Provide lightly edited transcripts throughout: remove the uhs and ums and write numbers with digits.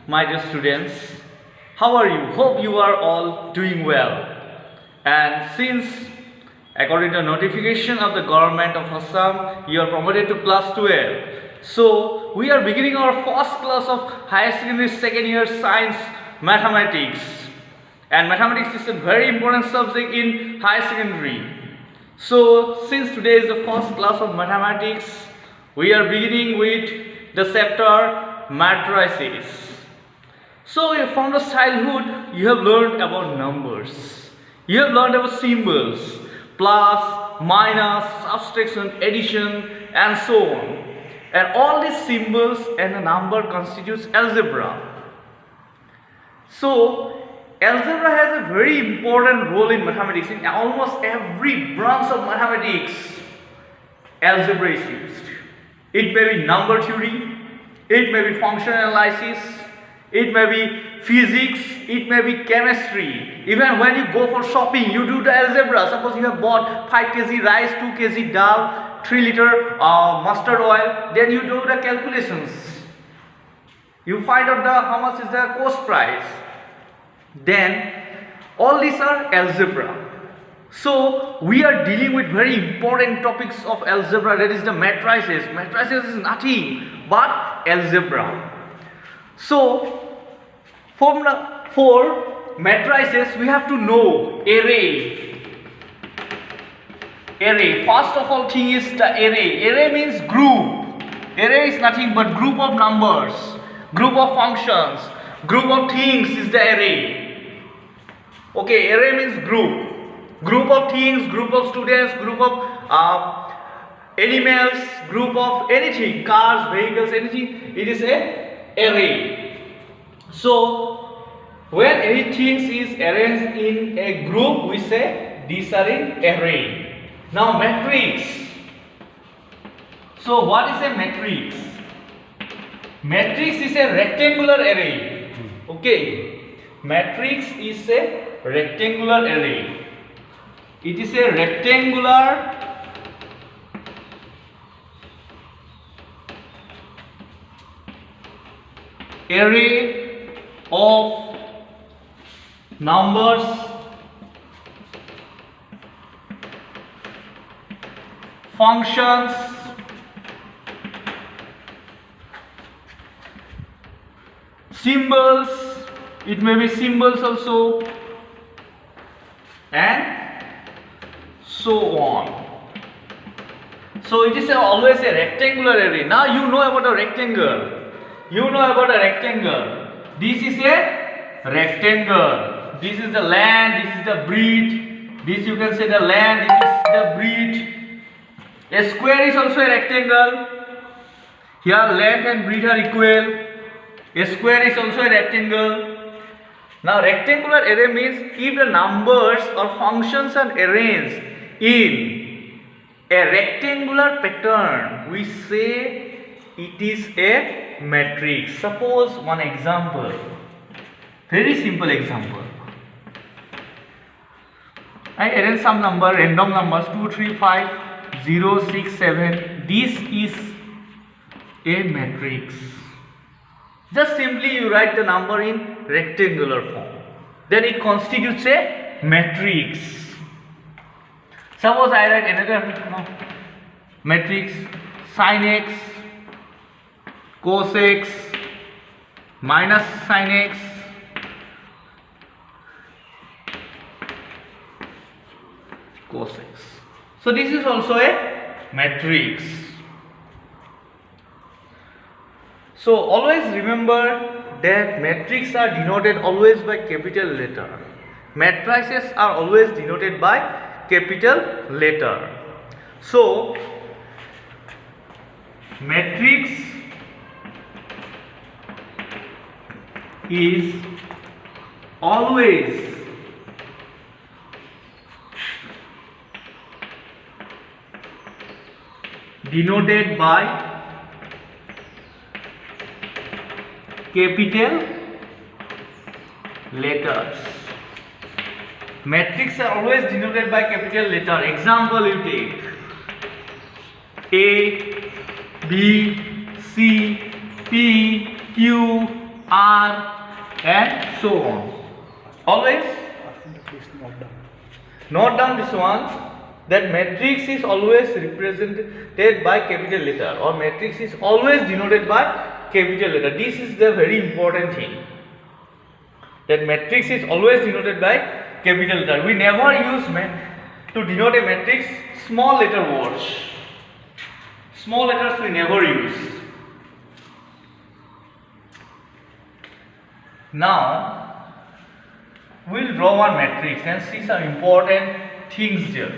my dear students. How are you? Hope you are all doing well. And since according to notification of the government of Assam, you are promoted to class 12. So we are beginning our first class of higher secondary second year science mathematics. And mathematics is a very important subject in higher secondary. So since today is the first class of mathematics, we are beginning with the chapter matrices. So from the childhood you have learned about numbers, you have learned about symbols, plus, minus, subtraction, addition and so on. And all these symbols and a number constitutes algebra. So algebra has a very important role in mathematics. In almost every branch of mathematics, algebra is used. It may be number theory, it may be function analysis, it may be physics, it may be chemistry. Even when you go for shopping, you do the algebra. Suppose you have bought 5 kg rice, 2 kg dal, 3 liter mustard oil, then you do the calculations. You find out how much is the cost price. Then all these are algebra. So we are dealing with very important topics of algebra, that is the matrices. Matrices is nothing but algebra. So for matrices we have to know array. Array, first of all thing is the array. Array means group. Array is nothing but group of numbers, group of functions, group of things is the array. Okay, array means group. Group of things, group of students, group of animals, group of anything, cars, vehicles, anything. It is a array. So when anything is arranged in a group, we say these are in array. Now matrix. So what is a matrix? Matrix is a rectangular array. Okay, matrix is a rectangular array. It is a rectangular array of numbers functions symbols, it may be symbols also, and so on. So it is always a rectangular array. Now you know about a rectangle. You know about a rectangle. This is a rectangle. This is the length, this is the breadth. This you can say the length, this is the breadth. A square is also a rectangle. Here length and breadth are equal. A square is also a rectangle. Now rectangular array means if the numbers or functions are arranged in a rectangular pattern, we say it is a matrix. Suppose one example, very simple example. I arrange some number, random numbers 2, 3, 5, 0, 6, 7. This is a matrix. Just simply you write the number in rectangular form. Then it constitutes a matrix. Suppose I write another matrix, sin x, cos x, minus sin x, cos x. So this is also a matrix. So always remember that matrices are denoted always by capital letter. Matrices are always denoted by capital letter. So matrix is always denoted by capital letters. Matrices are always denoted by capital letter. Example you take A, B, C, P, Q, R, and so on. Always note down this one, that matrix is always represented by capital letter, or matrix is always denoted by capital letter. This is the very important thing, that matrix is always denoted by capital letter. We never use to denote a matrix small letter words. Small letters we never use. Now we will draw one matrix and see some important things there.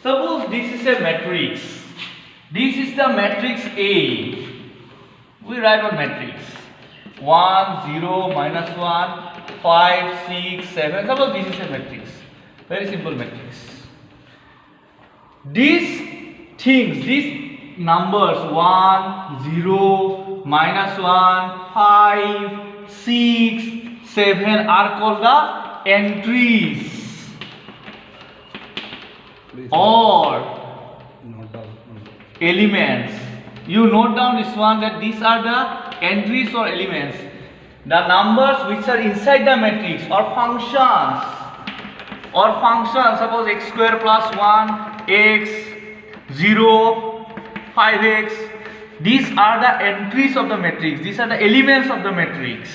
Suppose this is a matrix. This is the matrix A. We write one matrix 1, 0, -1, 5, 6, 7. Suppose this is a matrix. Very simple matrix. These things, these numbers 1, 0, -1, 5, 6, 7 are called the entries. Or elements. You note down this one, that these are the entries or elements. The numbers which are inside the matrix, or functions. Suppose x square plus 1, x, 0, 5x. These are the entries of the matrix. These are the elements of the matrix.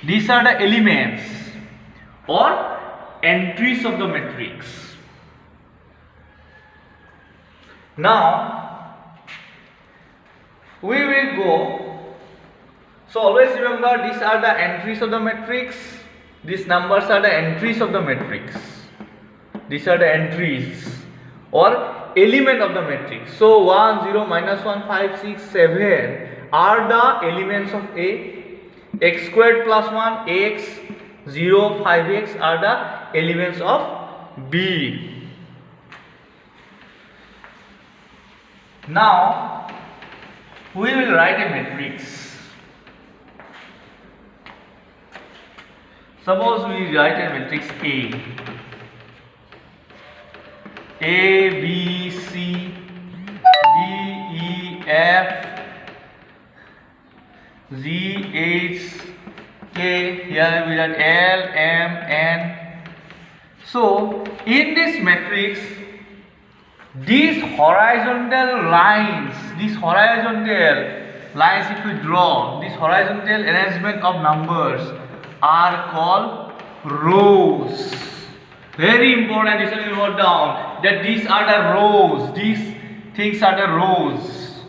These are the elements or entries of the matrix. Now we will go. So always remember, these are the entries of the matrix. These numbers are the entries of the matrix. These are the entries or element of the matrix. So 1, 0, -1, 5, 6, 7 are the elements of A. X squared plus 1, x, 0, 5x are the elements of B. Now we will write a matrix. Suppose we write a matrix A, B, C, D, E, F, Z, H, K. Here we write L, M, N. So in this matrix, these horizontal lines, if we draw, this horizontal arrangement of numbers are called rows. Very important, this will note down, that these are the rows. These things are the rows.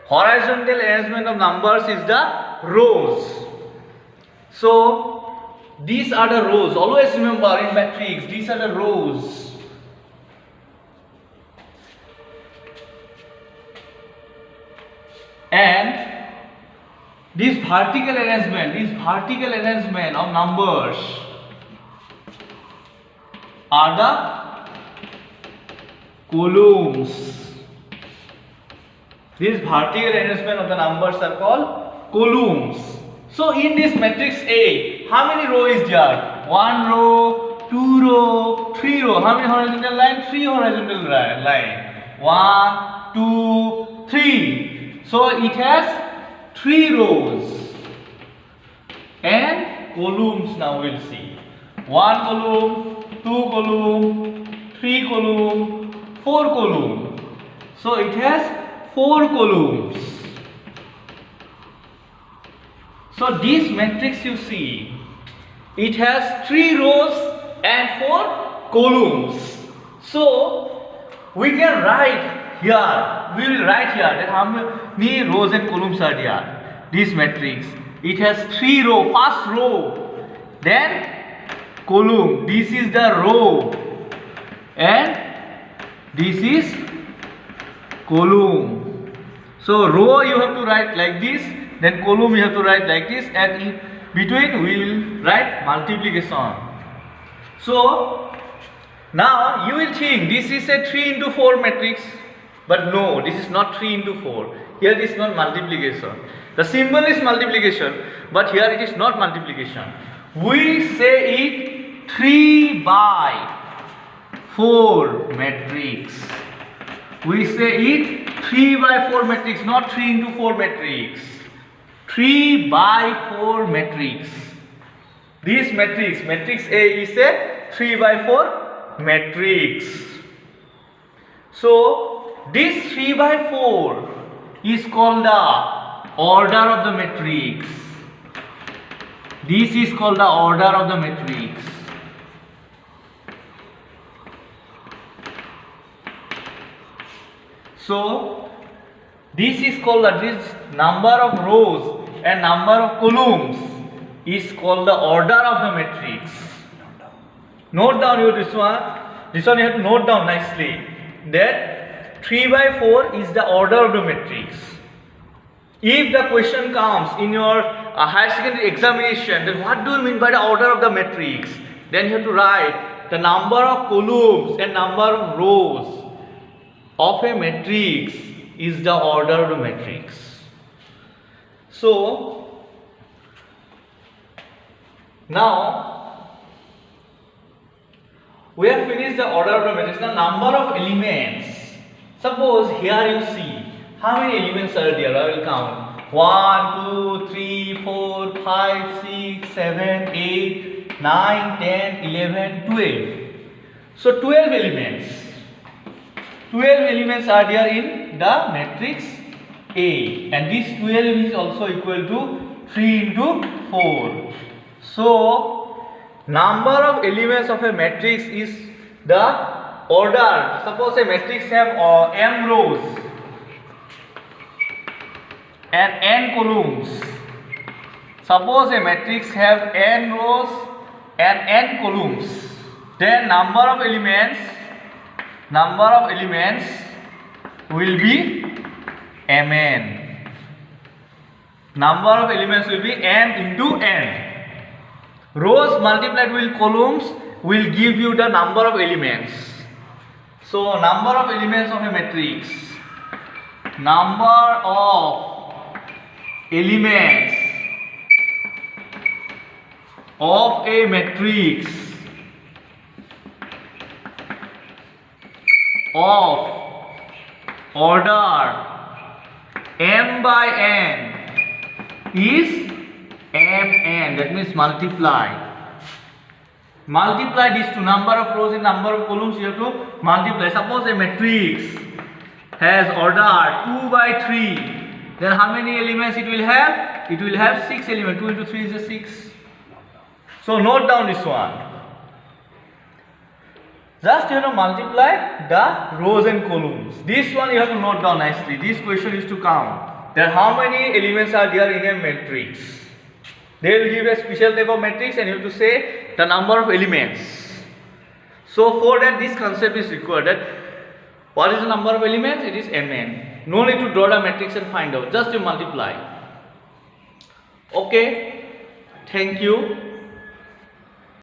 Horizontal arrangement of numbers is the rows. So these are the rows. Always remember, in matrix, these are the rows. And this vertical arrangement of numbers are the columns. This vertical arrangement of the numbers are called columns. So in this matrix A, how many rows is there? 1 row, 2 row, 3 row. How many horizontal lines? 3 horizontal lines. 1, 2, 3. So it has 3 rows and columns. Now we'll see 1 column, 2 column, 3 column, 4 column. So it has 4 columns. So this matrix you see, it has 3 rows and 4 columns. So we can write here, we will write here that how many rows and columns are here. This matrix, it has 3 rows. First row, then column. This is the row and this is column. So row you have to write like this, then column you have to write like this, and in between we will write multiplication. So now you will think this is a 3 into 4 matrix. But no, this is not 3 into 4. Here it is not multiplication. The symbol is multiplication, but here it is not multiplication. We say it 3 by 4 matrix. We say it 3 by 4 matrix, not 3 into 4 matrix. 3 by 4 matrix. This matrix, matrix A is a 3 by 4 matrix. So this 3 by 4 is called the order of the matrix. This is called the order of the matrix. So this is called this number of rows and number of columns is called the order of the matrix. Note down this one. This one you have to note down nicely. That 3 by 4 is the order of the matrix. If the question comes in your higher secondary examination, then what do you mean by the order of the matrix? Then you have to write the number of columns and number of rows of a matrix is the order of the matrix. So now we have finished the order of the matrix. Now number of elements. Suppose here you see how many elements are there. I will count 1, 2, 3, 4, 5, 6, 7, 8, 9, 10, 11, 12. So 12 elements. 12 elements are there in the matrix A, and this 12 is also equal to 3 into 4. So number of elements of a matrix is the order. Suppose a matrix have m rows and n columns. Suppose a matrix have n rows and n columns, then number of elements will be mn. Number of elements will be m into n. Rows multiplied with columns will give you the number of elements. So number of elements of a matrix. Number of elements of a matrix of order m by n is mn. That means multiply these two, number of rows and number of columns. You have to multiply. Suppose a matrix has order 2 by 3, then how many elements it will have? It will have 6 elements. 2 into 3 is a 6. So note down this one. Just you have to multiply the rows and columns. This one you have to note down nicely. This question is to count that how many elements are there in a matrix. They will give a special type of matrix and you have to say the number of elements. So for that this concept is required, that what is the number of elements? It is mn. No need to draw the matrix and find out, just you multiply. Okay, thank you.